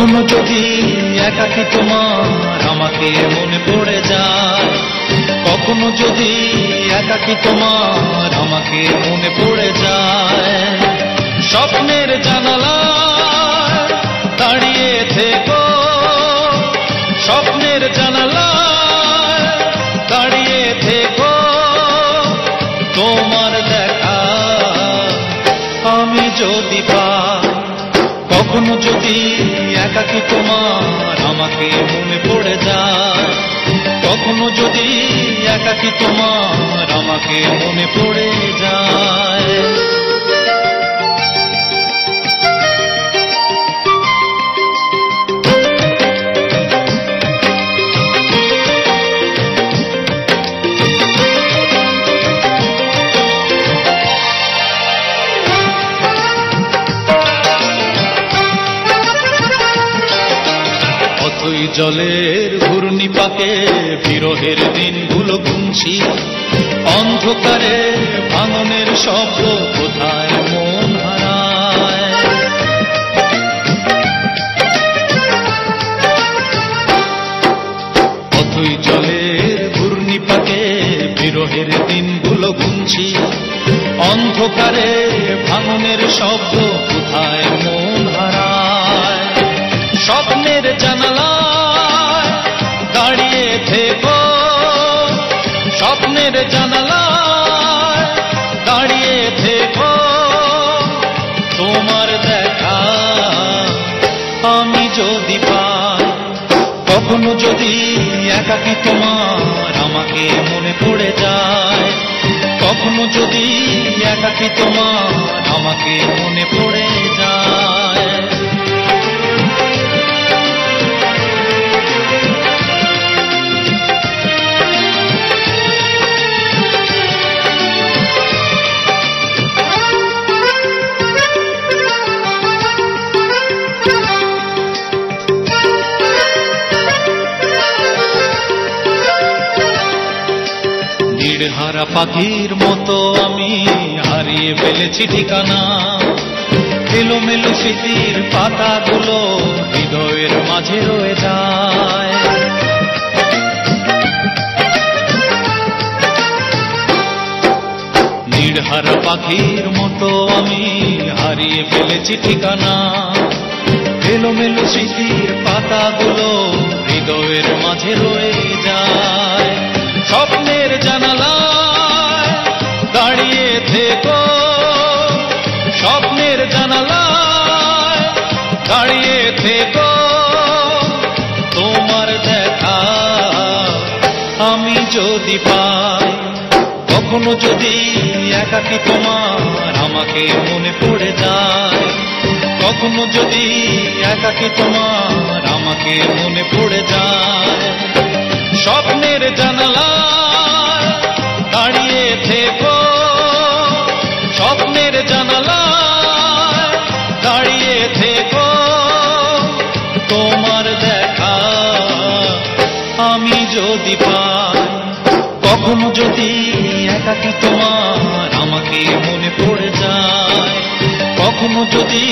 কখনো যদি একাকী তোমার আমাকে মনে পড়ে যায়, কখনো যদি একাকী তোমার আমাকে মনে পড়ে যায়, স্বপ্নের জানালায় দাঁড়িয়ে থেকো, স্বপ্নের জানালায় দাঁড়িয়ে থেকো, তোমার দেখা আমি যদি পাই। কখনো যদি একাকী তোমার আমাকে মনে পড়ে যায়, কখনো যদি একাকী তোমার আমাকে মনে পড়ে যায়। অথই জলের ঘূর্ণিপাকে বিরহের দিনগুলো গুনছি, অন্ধকারে ভাঙনের শব্দ কোথায় মন হারায়। অথই জলের ঘূর্ণিপাকে বিরহের দিনগুলো গুনছি, অন্ধকারে ভাঙনের শব্দ কোথায় মন হারায়। স্বপ্নের জানালায় দাঁড়িয়ে থেকো, স্বপ্নের জানালায় দাঁড়িয়ে থেকো, তোমার দেখা আমি যদি পাই। কখনো যদি একাকী তোমার আমাকে মনে পড়ে যায়, কখনো যদি একাকী তোমার আমাকে মনে পড়ে যায়। হারা পাখির মতো আমি হারিয়ে ফেলেছি ঠিকানা, এলোমেলো স্মৃতির পাতাগুলো হৃদয়ের মাঝে রয়ে যায়। নির্হারা পাখির মতো আমি হারিয়ে ফেলেছি ঠিকানা, এলোমেলো স্মৃতির পাতাগুলো হৃদয়ের মাঝে রয়ে যায়। স্বপ্নের জানালায় দাঁড়িয়ে থেকো, স্বপ্নের জানালায় দাঁড়িয়ে থেকো, তোমার দেখা আমি যদি পাই। কখনো যদি একাকী তোমার আমাকে মনে পড়ে যায়, কখনো যদি একাকী তোমার আমাকে মনে পড়ে যায়, স্বপ্নের জানালায় দাঁড়িয়ে থেকো, স্বপ্নের জানালায় দাঁড়িয়ে থেকো, তোমার দেখা আমি যদি পাই। কখনো যদি একাকী তোমার আমাকে মনে পড়ে যায়, কখনো যদি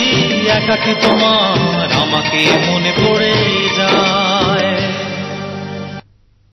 একাকী তোমার আমাকে মনে পড়ে